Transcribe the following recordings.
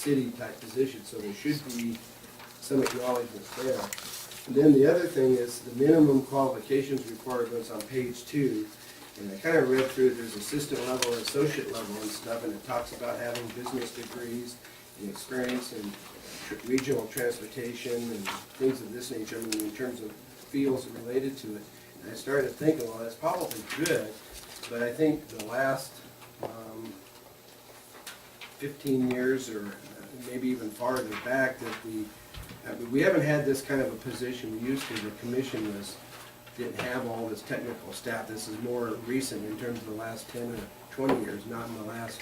city type position, so there should be some acknowledgement there. And then the other thing is the minimum qualifications requirements on page 2. And I kind of read through it, there's assistant level and associate level and stuff, and it talks about having business degrees and experience in regional transportation and things of this nature, I mean, in terms of fields related to it. And I started thinking, well, that's probably good, but I think the last 15 years or maybe even farther back that we haven't had this kind of a position. We used to, the commission didn't have all this technical staff. This is more recent in terms of the last 10 or 20 years, not in the last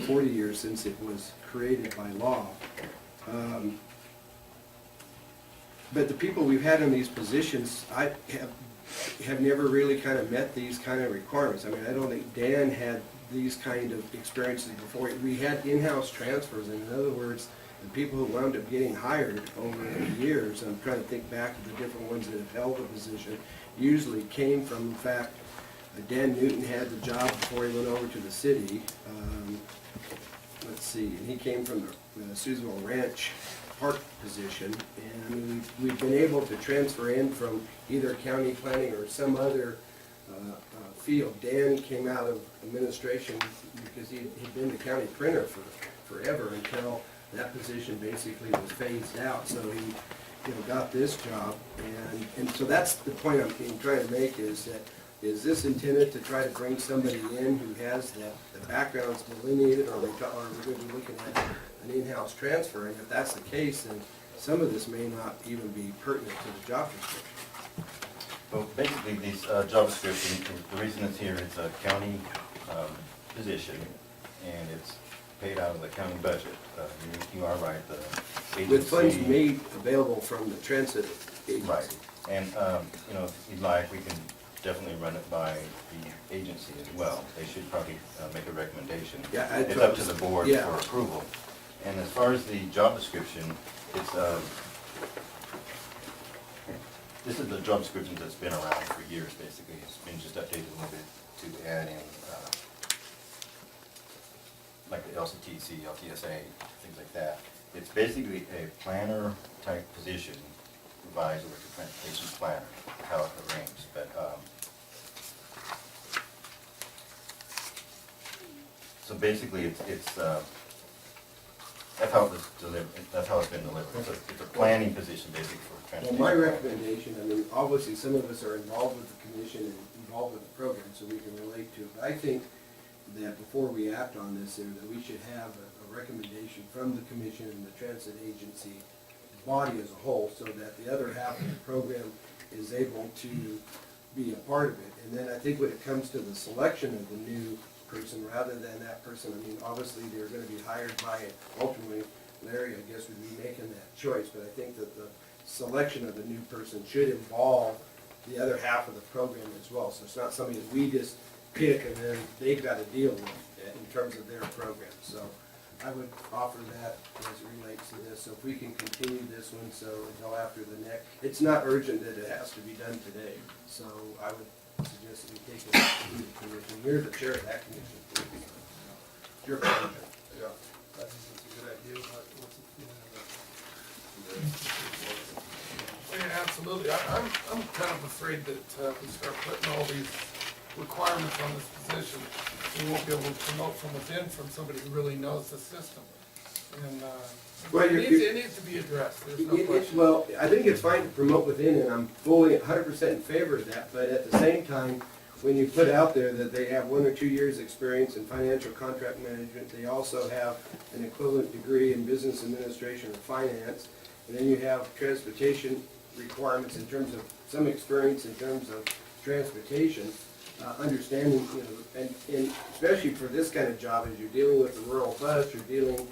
40 years since it was created by law. But the people we've had in these positions, I have never really kind of met these kind of requirements. I mean, I don't think Dan had these kind of experiences before. We had in-house transfers, and in other words, the people who wound up getting hired over the years, I'm trying to think back to the different ones that have held the position, usually came from the fact that Dan Newton had the job before he went over to the city. Let's see, and he came from the Susanville Ranch Park position, and I mean, we've been able to transfer in from either county planning or some other field. Dan came out of administration because he'd been the county printer for forever until that position basically was phased out. So he, got this job, and so that's the point I'm trying to make is that is this intended to try to bring somebody in who has the backgrounds delineated, or are we going to be looking at an in-house transfer? And if that's the case, then some of this may not even be pertinent to the job description. Well, basically, these job description, the reason it's here, it's a county position, and it's paid out of the county budget. You are right, the agency. With funds made available from the transit agency. Right, and if you'd like, we can definitely run it by the agency as well. They should probably make a recommendation. Yeah, it's up to the board yeah. for approval. And as far as the job description, it's this is the job description that's been around for years, basically. It's been just updated a little bit to add in, like the LCTC, LTSA, things like that. It's basically a planner type position, supervisor with the transportation planner, how it arranges. But so basically, it's that's how it was delivered. That's how it's been delivered. It's a planning position, basically, for transportation. Well, my recommendation, I mean, obviously some of us are involved with the commission and involved with the program, so we can relate to it. But I think that before we act on this, that we should have a recommendation from the commission and the transit agency body as a whole, so that the other half of the program is able to be a part of it. And then I think when it comes to the selection of the new person, rather than that person, I mean, obviously they're going to be hired by it. Ultimately, Larry, I guess, would be making that choice, but I think that the selection of the new person should involve the other half of the program as well. So it's not something that we just pick and then they've got to deal with in terms of their program. So I would offer that as it relates to this. So if we can continue this one, so until after the next, it's not urgent that it has to be done today. So I would suggest that we take it to the commission. You're the chair of that commission. Your pleasure. Yeah, I think that's a good idea. What's the feeling of that? Yeah, absolutely. I'm kind of afraid that we start putting all these requirements on this position, we won't be able to promote from within from somebody who really knows the system. And well, it needs to be addressed. There's no question. Well, I think it's fine to promote within, and I'm fully 100% in favor of that. But at the same time, when you put out there that they have 1 or 2 years experience in financial contract management, they also have an equivalent degree in business administration or finance, and then you have transportation requirements in terms of some experience in terms of transportation. Understanding, and especially for this kind of job, as you're dealing with the rural bus, you're dealing,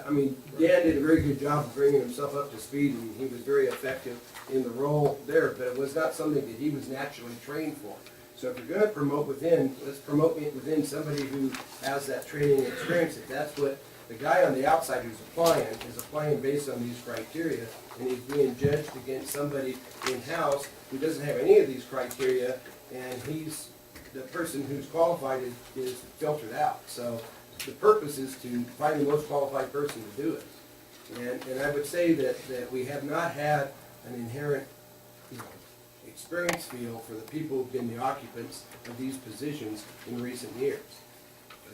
I mean, Dan did a very good job of bringing himself up to speed, and he was very effective in the role there, but it was not something that he was naturally trained for. So if you're going to promote within, let's promote within somebody who has that training and experience. If that's what the guy on the outside who's applying is applying based on these criteria, and he's being judged against somebody in-house who doesn't have any of these criteria, and he's the person who's qualified is filtered out. So the purpose is to find the most qualified person to do it. And I would say that we have not had an inherent, you know, experience feel for the people who've been the occupants of these positions in recent years.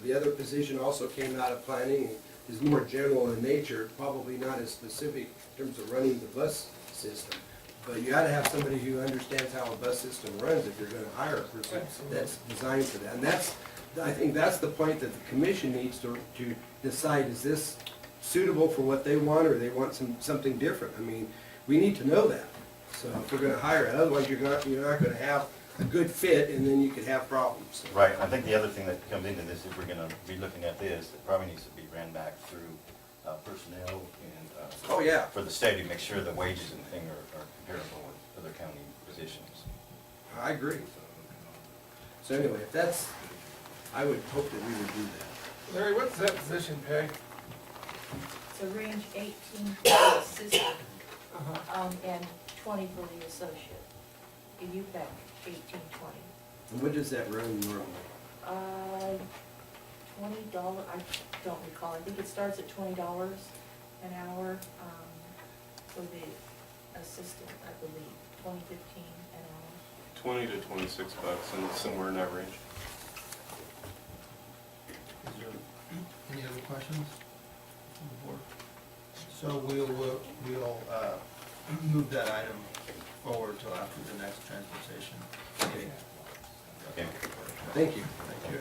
The other position also came out of planning and is more general in nature, probably not as specific in terms of running the bus system. But you gotta have somebody who understands how a bus system runs if you're gonna hire a person that's designed for that. And that's, I think that's the point that the commission needs to decide, is this suitable for what they want, or they want something different? I mean, we need to know that. So if we're gonna hire it, otherwise you're not gonna have a good fit, and then you could have problems. Right, I think the other thing that comes into this, if we're gonna be looking at this, it probably needs to be ran back through personnel and, Oh, yeah. for the state to make sure the wages and thing are comparable with other county positions. I agree. So anyway, if that's, I would hope that we would do that. Larry, what's that position pay? It's a range 18 for the assistant, Uh-huh. and 20 for the associate. And you pick 18, 20. And what does that run normally? $20, I don't recall, I think it starts at $20 an hour, for the assistant, I believe, 20, 15 an hour. 20 to 26 bucks, and somewhere in that range. Is there any other questions from the board? So we'll move that item forward till after the next transportation. Okay, Okay. thank you. Thank you.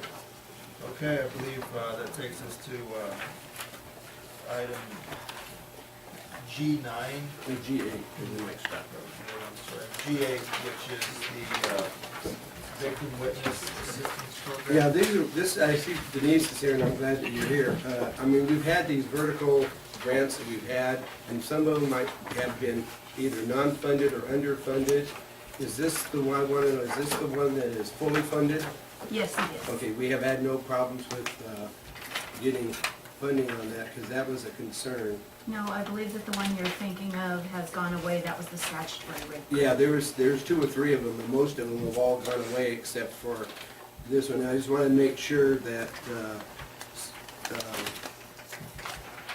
Okay, I believe that takes us to item G9. The G8 is the next step. G8, which is the victim witness assistance program. Yeah, this, I see Denise is here, and I'm glad that you're here. I mean, we've had these vertical grants that we've had, and some of them might have been either non-funded or underfunded. Is this the one, is this the one that is fully funded? Yes, it is. Okay, we have had no problems with getting funding on that, because that was a concern. No, I believe that the one you're thinking of has gone away. That was the statutory rate. Yeah, there's 2 or 3 of them, and most of them have all gone away except for this one. I just want to make sure that,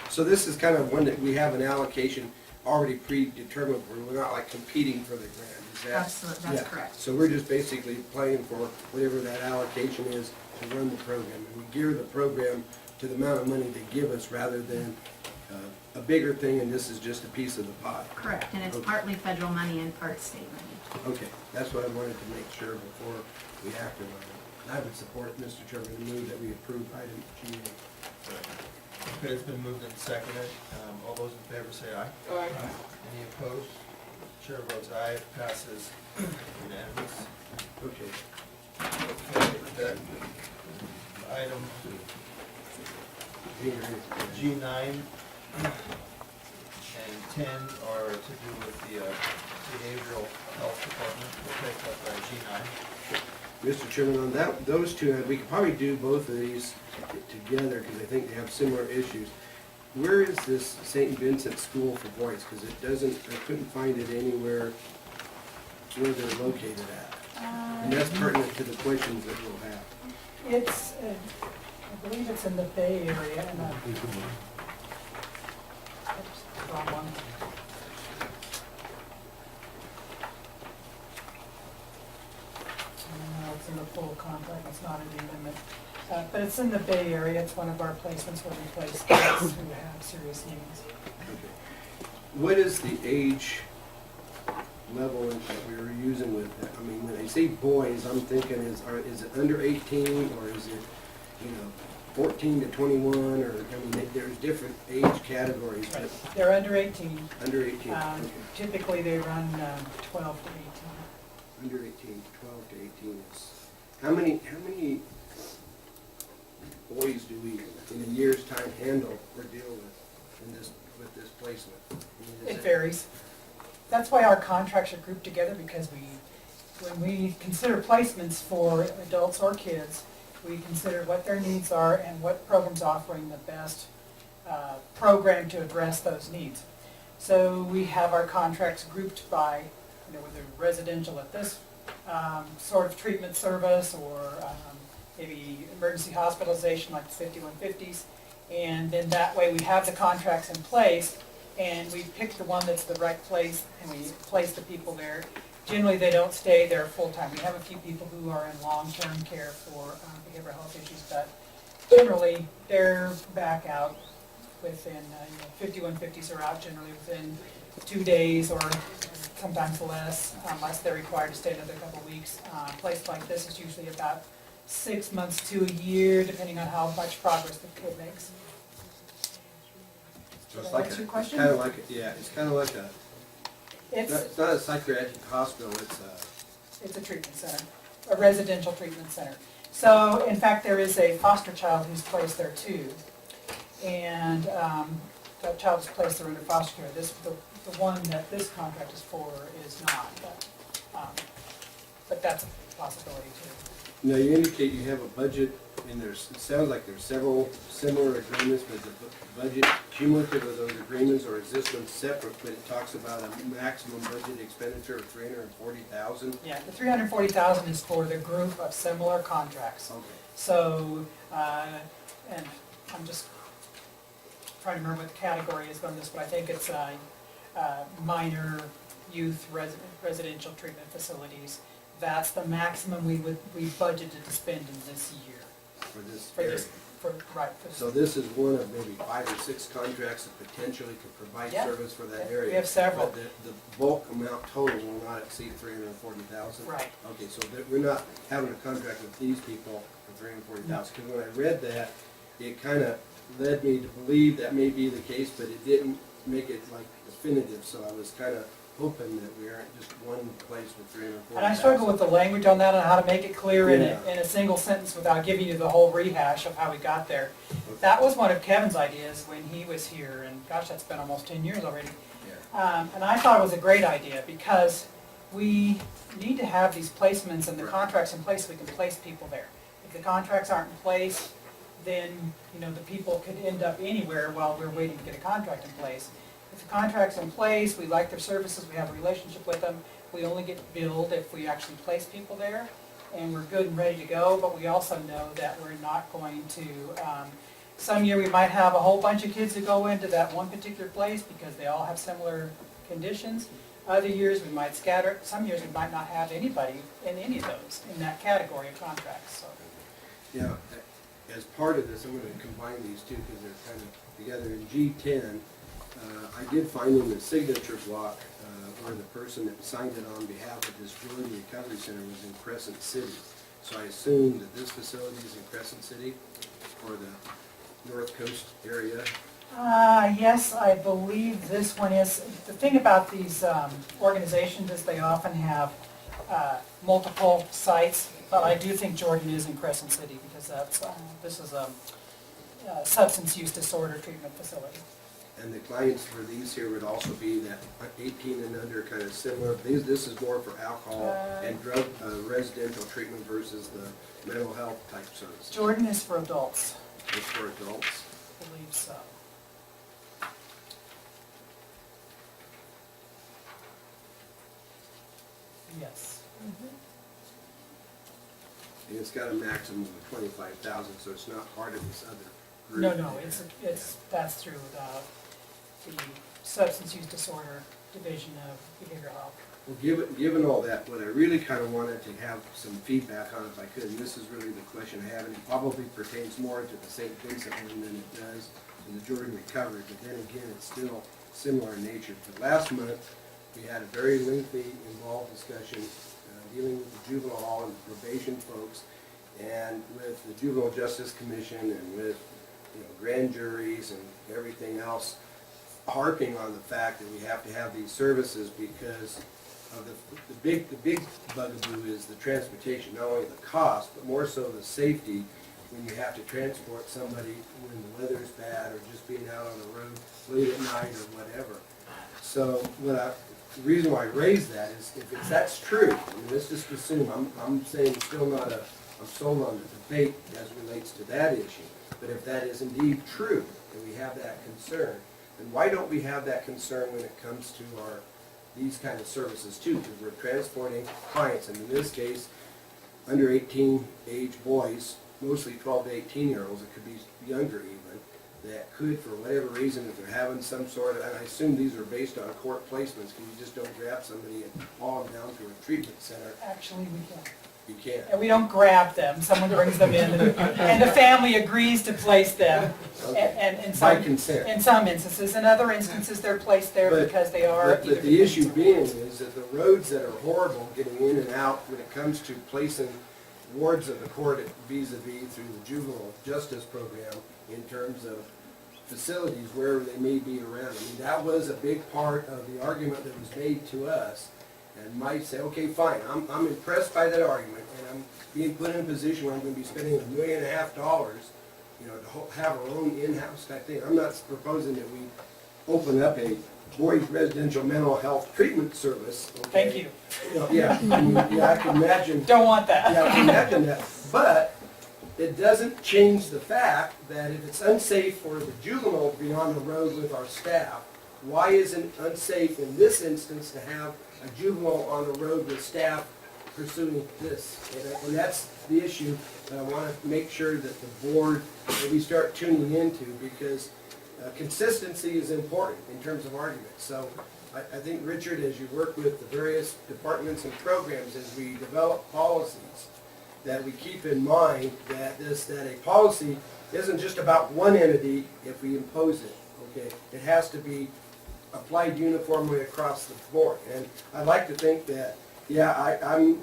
so this is kind of one that we have an allocation already predetermined, where we're not like competing for the grant. Is that? Absolutely, that's Yeah. correct. So we're just basically playing for whatever that allocation is to run the program. And we gear the program to the amount of money they give us rather than a bigger thing, and this is just a piece of the pie. Correct, and it's Okay. partly federal money and part state money. Okay, that's what I wanted to make sure before we acted on it. And I would support, Mr. Chairman, to move that we approve item G8. Okay, it's been moved and seconded. All those in favor say aye. Aye. Any opposed? Chair votes aye, it passes unanimous. Okay. Okay, that item Here it is. G9 and 10 are to do with the behavioral health department. We'll take up G9. Mr. Chairman, on that, those two, we could probably do both of these together, because I think they have similar issues. Where is this St. Vincent School for Boys? Because it doesn't, I couldn't find it anywhere where they're located at. And that's pertinent to the questions that we'll have. It's, I believe it's in the Bay Area, and oops, wrong one. No, it's in the full contract, it's not in the amendment. But it's in the Bay Area, it's one of our placements where we place kids who have serious needs. Okay. What is the age level that we were using with that? I mean, when I say boys, I'm thinking is it under 18, or is it, 14 to 21, or, I mean, there's different age categories, but They're under 18. under 18, okay. Typically, they run 12 to 18. Under 18, 12 to 18 is, how many boys do we, in a year's time, handle or deal with this placement? I mean, is It varies. That's why our contracts are grouped together, because when we consider placements for adults or kids, we consider what their needs are and what program's offering the best program to address those needs. So we have our contracts grouped by, whether residential at this sort of treatment service, or maybe emergency hospitalization like the 5150s. And then that way we have the contracts in place and we pick the one that's the right place and we place the people there. Generally, they don't stay there full-time. We have a few people who are in long-term care for behavioral health issues, but generally, they're back out within, 5150s are out generally within 2 days or sometimes less, unless they're required to stay another couple of weeks. A place like this is usually about 6 months to a year, depending on how much progress the kid makes. So it's Did I like answer a, your it's question? kind of like, it's kind of like a, It's, it's not a psychiatric hospital, it's it's a treatment center, a residential treatment center. So, in fact, there is a foster child who's placed there too. And that child is placed there under foster care. The one that this contract is for is not, but that's a possibility too. Now, you indicate you have a budget, and there's, it sounds like there's several similar agreements, but the budget cumulative of those agreements, or is this one separate, but it talks about a maximum budget expenditure of $340,000? Yeah, the 340,000 is for the group of similar contracts. Okay. So, and I'm just trying to remember what the category is on this, but I think it's minor youth residential treatment facilities. That's the maximum we budgeted to spend in this year. For this For area. this, right, for this. So this is one of maybe 5 or 6 contracts that potentially could provide Yeah. service for that Yeah, area. we have several. But the bulk amount total will not exceed $340,000? Right. Okay, so that we're not having a contract with these people for $340,000. Because when I read that, it kind of led me to believe that may be the case, but it didn't make it like definitive. So I was kind of hoping that we aren't just one place with $340,000. And I struggle with the language on that and how to make it clear in Yeah. a single sentence without giving you the whole rehash of how we got there. That was one of Kevin's ideas when he was here, and gosh, that's been almost 10 years already. Yeah. And I thought it was a great idea because we need to have these placements and the Right. contracts in place so we can place people there. If the contracts aren't in place, then, the people could end up anywhere while we're waiting to get a contract in place. If the contract's in place, we like their services, we have a relationship with them, we only get billed if we actually place people there, and we're good and ready to go, but we also know that we're not going to, some year we might have a whole bunch of kids that go into that one particular place because they all have similar conditions. Other years we might scatter, some years we might not have anybody in any of those, in that category of contracts, so. Yeah, as part of this, I'm going to combine these two because they're kind of together. In G10, I did find in the signature block where the person that signed it on behalf of this Jordan Recovery Center was in Crescent City. So I assume that this facility is in Crescent City or the North Coast area. Yes, I believe this one is. The thing about these organizations is they often have multiple sites, but I do think Jordan is in Crescent City because this is a substance use disorder treatment facility. And the clients for these here would also be that 18 and under, kind of similar. This is more for alcohol and drug residential treatment versus the mental health type services. Jordan is for adults, It's for adults. I believe so. Yes. And it's got a maximum of 25,000, so it's not part of this other group. No, that's through the substance use disorder division of behavioral health. Well, given all that, what I really kind of wanted to have some feedback on, if I could, and this is really the question I have, and it probably pertains more to the St. Vincent one than it does to the Jordan Recovery, but then again, it's still similar in nature. But last month, we had a very lengthy, involved discussion dealing with the juvenile hall and probation folks, and with the Juvenile Justice Commission, and with grand juries and everything else, harping on the fact that we have to have these services because of the big bugaboo is the transportation, not only the cost, but more so the safety when you have to transport somebody when the weather's bad or just being out on the road late at night or whatever. So the reason why I raise that is if that's true, I mean, let's just assume, I'm saying still not I'm sold on the debate as it relates to that issue, but if that is indeed true, and we have that concern, then why don't we have that concern when it comes to these kind of services too? Because we're transporting clients, and in this case, under 18 age boys mostly 12 to 18-year-olds, it could be younger even, that could, for whatever reason, if they're having some sort of, and I assume these are based on court placements, because you just don't grab somebody and haul them down to a treatment center. Actually, we can. You can't. And we don't grab them, someone brings them in, and the family agrees to place them. And in By some, consent. in some instances, in other instances, they're placed there But- because they are But either. the issue dependents or- being is that the roads that are horrible getting in and out when it comes to placing wards of the court vis-a-vis through the juvenile justice program in terms of facilities wherever they may be around. I mean, that was a big part of the argument that was made to us. And might say, okay, fine, I'm impressed by that argument, and I'm being put in a position where I'm gonna be spending $1.5 million, you know, to have our own in-house type thing. I'm not proposing that we open up a boys residential mental health treatment service, okay? Thank you. You know, yeah, I mean, yeah, I can imagine, Don't want that. yeah, I can imagine that. But it doesn't change the fact that if it's unsafe for the juvenile to be on the road with our staff, why isn't it unsafe in this instance to have a juvenile on the road with staff pursuing this? And that's the issue that I want to make sure that the board, that we start tuning into, because consistency is important in terms of arguments. So I think, Richard, as you work with the various departments and programs, as we develop policies, that we keep in mind that a policy isn't just about one entity if we impose it, okay? It has to be applied uniformly across the board. And I'd like to think that, yeah, I'm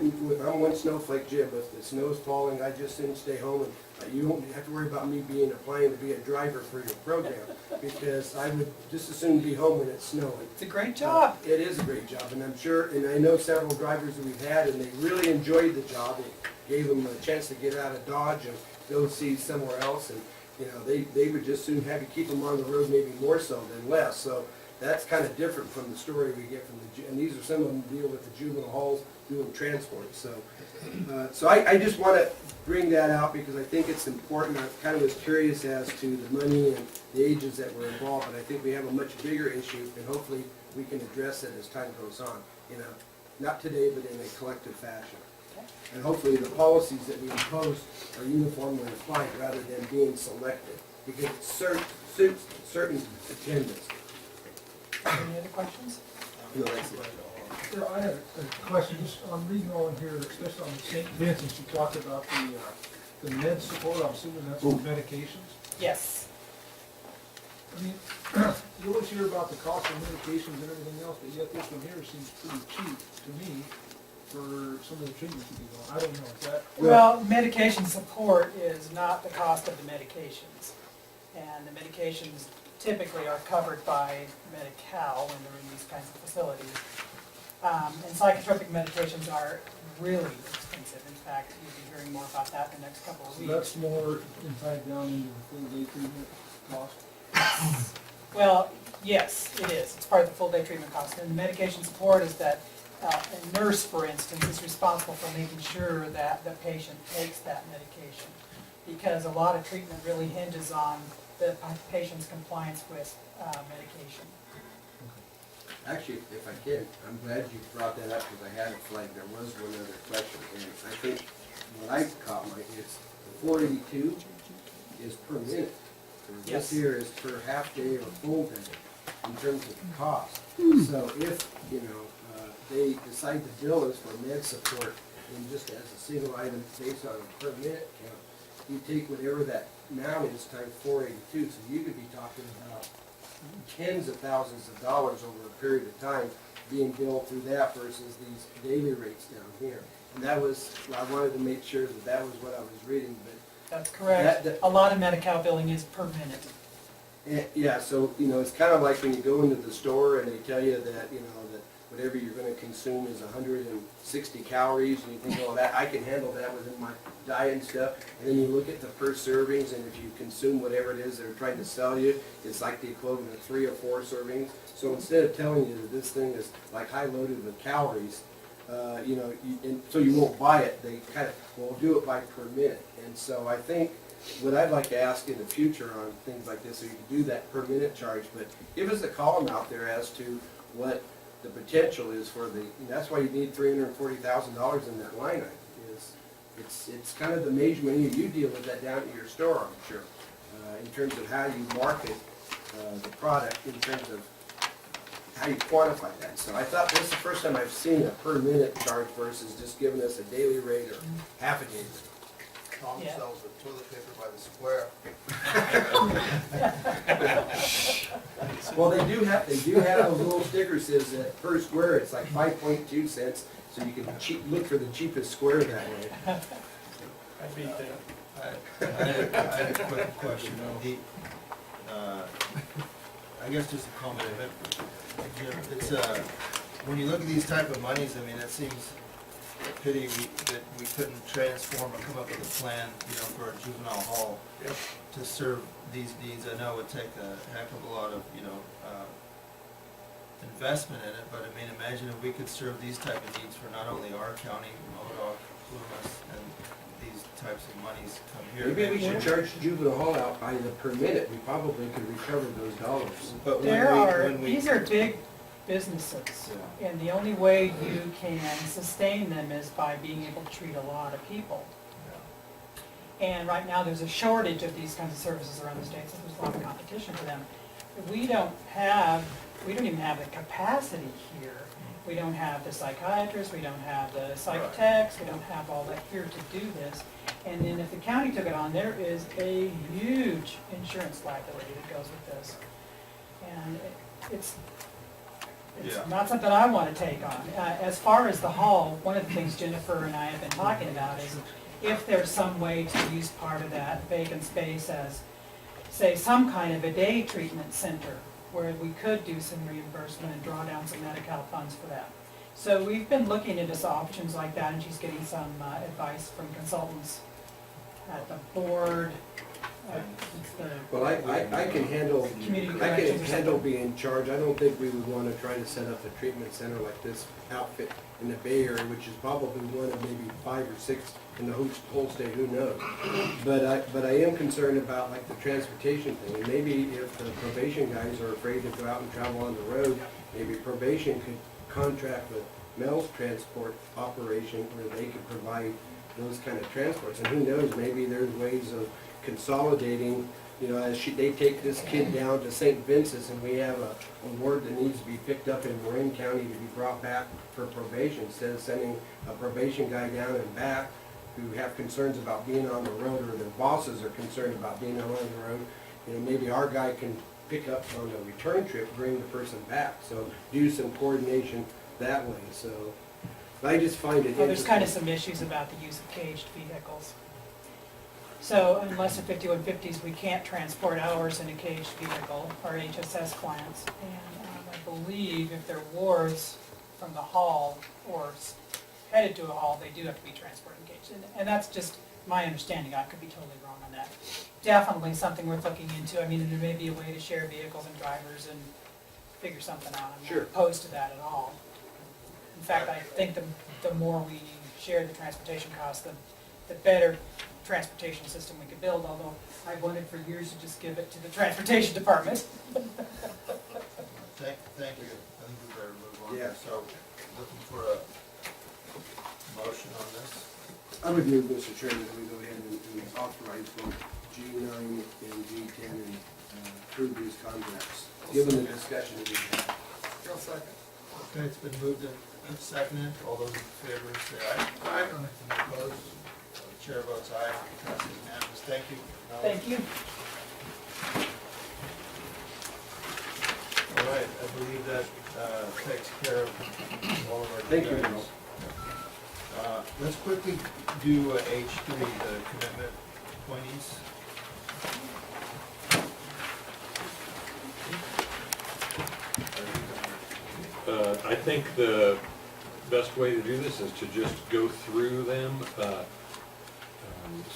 one snowflake, Jim. If the snow's falling, I just soon stay home, and you won't have to worry about me applying to be a driver for your program, because I would just as soon be home when it's snowing. It's a great job. It is a great job, and I'm sure, and I know several drivers that we've had, and they really enjoyed the job. It gave them a chance to get out of Dodge and go see somewhere else, and, you know, they would just soon have you keep them on the road, maybe more so than less. So that's kind of different from the story we get from and these are some of them deal with the juvenile halls doing transport. So, I just want to bring that out because I think it's important. I kind of was curious as to the money and the ages that were involved, but I think we have a much bigger issue, and hopefully we can address it as time goes on. You know, not today, but in a collective fashion. And hopefully the policies that we impose are uniformly applied rather than being selected, because it suits certain attendants. Any other questions? No, that's it. Yeah, I had a question, just on reading on here, especially on St. Vincent's, you talked about the med support, I'm assuming that's with medications. Yes. I mean, you always hear about the cost of medications and everything else, but yet this one here seems pretty cheap to me for some of the treatments you do. I don't know, is that? Well, medication support is not the cost of the medications. And the medications typically are covered by Medi-Cal when they're in these kinds of facilities. And psychotropic medications are really expensive. In fact, you'll be hearing more about that in the next couple of So weeks. that's more tied down into the full day treatment cost? Well, yes, it is. It's part of the full day treatment cost. And the medication support is that a nurse, for instance, is responsible for making sure that the patient takes that medication. Because a lot of treatment really hinges on the patient's compliance with medication. Actually, if I can, I'm glad you brought that up because I had it flagged. There was one other question, and I think what I caught it's the 482 is per minute. Yes. This here is per half day or full day in terms of the cost. So if, you know, they decide to bill us for med support and just as a single item based on a per minute count, you take whatever that amount is times 482, so you could be talking about tens of thousands of dollars over a period of time being billed through that versus these daily rates down here. And that was, I wanted to make sure that that was what I was reading, but That's correct. That- A lot of Medi-Cal billing is per minute. yeah, so, you know, it's kind of like when you go into the store and they tell you that, you know, that whatever you're gonna consume is 160 calories, and you think, oh, that, I can handle that within my diet and stuff, and then you look at the per servings, and if you consume whatever it is they're trying to sell you, it's like the equivalent of 3 or 4 servings. So instead of telling you that this thing is like high loaded with calories, you know, and so you won't buy it, they kind of, well, do it by per minute. And so I think what I'd like to ask in the future on things like this, so you can do that per minute charge, but give us a column out there as to what the potential is for the, and that's why you need $340,000 in that line item, is it's kind of the measurement, you deal with that down at your store, I'm sure, in terms of how you market the product, in terms of how you quantify that. So I thought this is the first time I've seen a per minute charge versus just giving us a daily rate or half a daily. Tom Yeah. sells the toilet paper by the square. Well, they do have those little stickers says that per square, it's like 5.2 cents, so you can look for the cheapest square that way. I beat that. I had a quick question. I guess just a comment. Jim, it's, when you look at these type of monies, I mean, it seems a pity that we couldn't transform or come up with a plan, for a juvenile hall Yep. to serve these needs. I know it would take a heck of a lot of, investment in it, but I mean, imagine if we could serve these type of needs for not only our county, Modoc, Loomis, and these types of monies come here. Maybe we should charge juvenile hall out by the per minute, we probably could recover those dollars. But These are big businesses, and the only way you can sustain them is by being able to treat a lot of people. And right now, there's a shortage of these kinds of services around the state, so there's a lot of competition for them. We don't even have the capacity here. We don't have the psychiatrists, we don't have the psych techs, we don't have all that here to do this. And then if the county took it on, there is a huge insurance liability that goes with this. And it's Yeah. not something I want to take on. As far as the hall, one of the things Jennifer and I have been talking about is if there's some way to use part of that vacant space as, say, some kind of a day treatment center where we could do some reimbursement and draw down some Medi-Cal funds for that. So we've been looking into some options like that, and she's getting some advice from consultants at the board. It's the Well, I can handle, Community I corrections can or handle something. being in charge. I don't think we would want to try to set up a treatment center like this outfit in the Bay Area, which is probably one of maybe 5 or 6 in the whole state, who knows? But I am concerned about like the transportation thing, and maybe if the probation guys are afraid to go out and travel on the road, maybe probation could contract with Mel's transport operation where they could provide those kind of transports. And who knows, maybe there's ways of consolidating, as they take this kid down to St. Vincent's and we have a ward that needs to be picked up in Marin County to be brought back for probation, instead of sending a probation guy down and back who have concerns about being on the road, or their bosses are concerned about being on the road. Maybe our guy can pick up on a return trip, bring the person back, so do some coordination that way, so. I just find it Well, there's kind of interesting. some issues about the use of caged vehicles. So unless in 5150s, we can't transport ours in a caged vehicle, our HSS clients. And I believe if they're wards from the hall or headed to a hall, they do have to be transported in caged. And that's just my understanding. I could be totally wrong on that. Definitely something worth looking into. I mean, there may be a way to share vehicles and drivers and figure something out. I'm Sure. not opposed to that at all. In fact, I think the more we share the transportation costs, the better transportation system we could build, although I wanted for years to just give it to the transportation department. Thank you. I think we better move on. Yeah. So, looking for a motion on this? I would move, Mr. Chairman, that we go ahead and authorize both G9 and G10 and approve these contracts, given the discussion that we had. I'll second. Okay, it's been moved and seconded. All those in favor say aye. Aye. Any opposed? Chair votes aye. Passes unanimous. Thank you. Thank you. All right, I believe that takes care of all of our. Thank you, items. Let's quickly do H3, the commitment appointees. I think the best way to do this is to just go through them.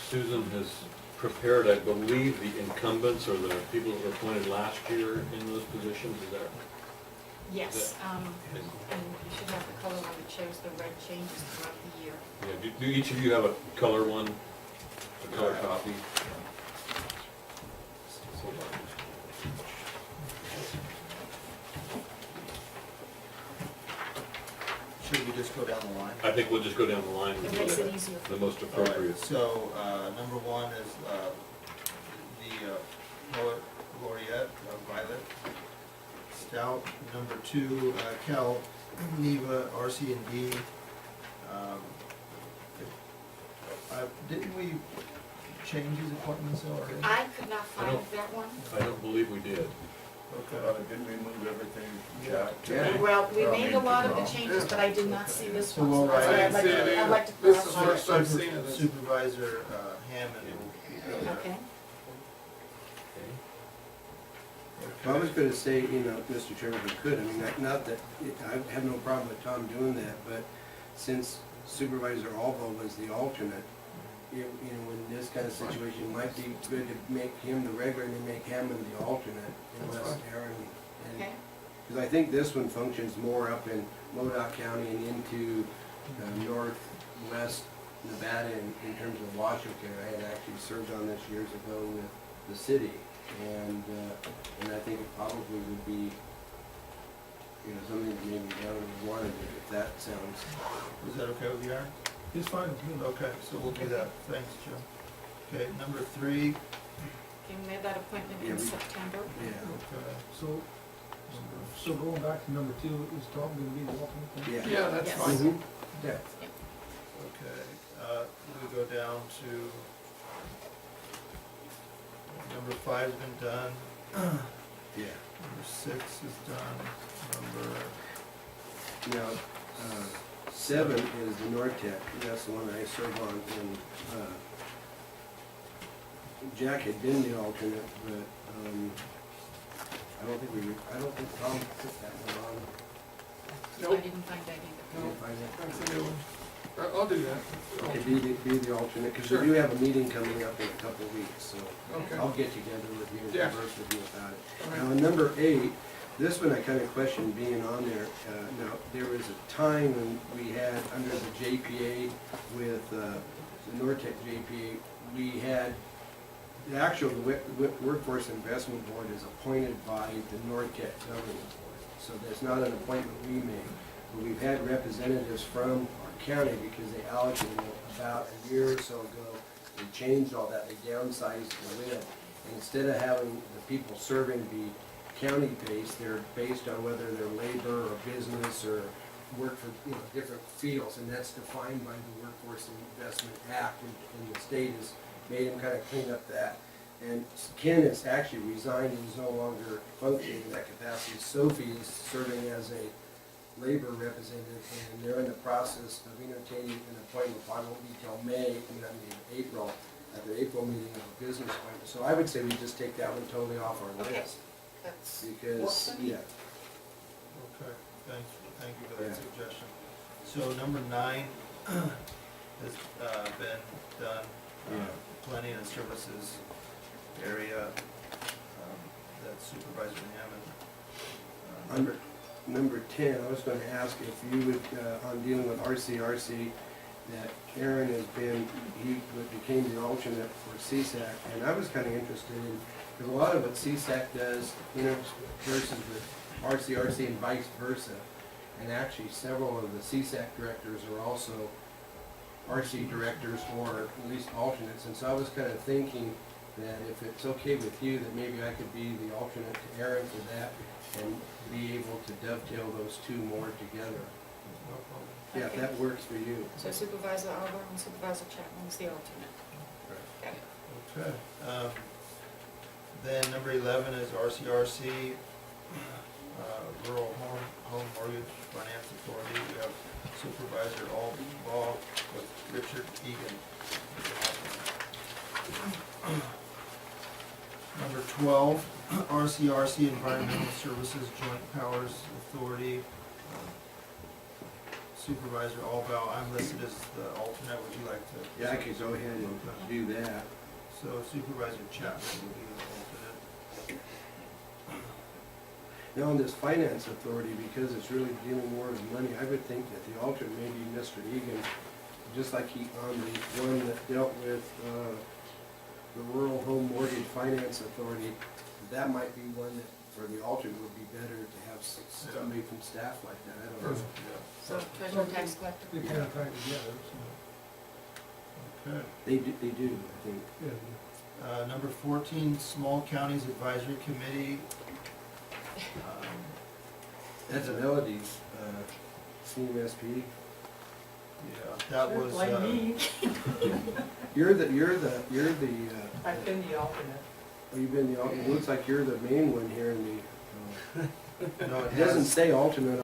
Susan has prepared, I believe, the incumbents or the people that were appointed last year in those positions, is that? Yes, and you should have the color one that shows the red changes throughout the year. Yeah, do each of you have a color one, a color copy? should we just go down the line? I think we'll just go down the line and It do makes it that. easier. The most appropriate. So, number one is, the poet laureate, Violet Stout. Number two, Cal Neva, RC and D. Didn't we change his appointments already? I could not I find don't- that one. I don't believe we did. Okay. Didn't we move everything? Yeah. Well, we made a lot of the changes, but I did not see this So one. we'll So that's why write- I'd like to, I'd like to This is clarify. first I've seen of this. Supervisor Hammond will be Okay. Well, I was gonna say, you know, Mr. Chairman, if we could, I mean, not that, I have no problem with Tom doing that, but since Supervisor Alvo was the alternate, you know, in this kind of situation, it might be good to make him the regular and then make Hammond the alternate, That's unless fine. Aaron, and, Okay. because I think this one functions more up in Modoc County and into northwest Nevada in terms of Washington. I had actually served on this years ago with the city, and I think it probably would be, you know, something that maybe Aaron would want to do, if that sounds. Is that okay with you, Aaron? It's fine with me. Okay, so we'll do that. Thanks, Joe. Okay, number three. Okay, we made that appointment Yeah, in we- September. Yeah. Okay. So going back to number two, is Tom gonna be the alternate then? Yeah. Yeah, that's Yes. fine. Mhm. Yeah. Okay, we go down to, number five's been done, Yeah. number six is done, number, Now, 7 is the Nortec, that's the one I serve on, and Jack had been the alternate, but I don't think Tom put that one on. I Nope, didn't find that either. Did you find that? that's a new one. I'll do that. Okay, be the alternate, because we Sure. do have a meeting coming up in a couple of weeks, so Okay. I'll get together with you and Yeah. converse with you about it. All right. Now, in number 8, this one I kind of questioned being on there. Now, there was a time when we had, under the JPA with the Nortec JPA, we had, the actual Workforce Investment Board is appointed by the Nortec Governing Board. So that's not an appointment we make. But we've had representatives from our county because they allocated them about a year or so ago. They changed all that, they downsized the lid. And instead of having the people serving be county-based, they're based on whether they're labor or business or work for, you know, different fields. And that's defined by the Workforce Investment Act, and the state has made them kind of clean up that. And Ken has actually resigned and is no longer functioning in that capacity. Sophie is serving as a labor representative, and they're in the process of entertaining an appointment, probably won't be till May, April, at the April meeting of a business appointment. So I would say we just take that one totally off our Okay. list, That's, because, yeah. okay, thank you for that Yeah. suggestion. So number 9 has been done, Yeah. planning and services area, that's Supervisor Hammond. Number 10, I was gonna ask if you would, on dealing with RCRC, that Aaron has been, became the alternate for CSAC, and I was kinda interested in, because a lot of what CSAC does interfaces with RCRC and vice versa. And actually, several of the CSAC directors are also RC directors or at least alternates, and so I was kinda thinking that if it's okay with you, that maybe I could be the alternate to Aaron for that and be able to dovetail those two more together. No problem. Yeah, if that works for you. so Supervisor Alvar and Supervisor Chapman's the alternate. Okay. Okay, then number 11 is RCRC, Rural Home Mortgage Finance Authority. We have Supervisor Albaugh with Richard Egan. Number 12, RCRC Environmental Services Joint Powers Authority. Supervisor Albaugh, I'm listed as the alternate. Would you like to? Yeah, I could go ahead and do that. So Supervisor Chapman will be the alternate. Now, on this finance authority, because it's really dealing more with money, I would think that the alternate may be Mr. Egan, just like he, on the one that dealt with, the Rural Home Mortgage Finance Authority, that might be one that, for the alternate, would be better to have somebody from staff like that, I don't know. So treasurer and tax collector. They kind of tie together, so, Okay. They do, I think. yeah. Number 14, Small Counties Advisory Committee. That's Melody's, CMSP. Yeah, that was, Blame me, You're the, I've been the alternate. you've been the, it looks like you're the main one here in the, no, it it doesn't has, say alternate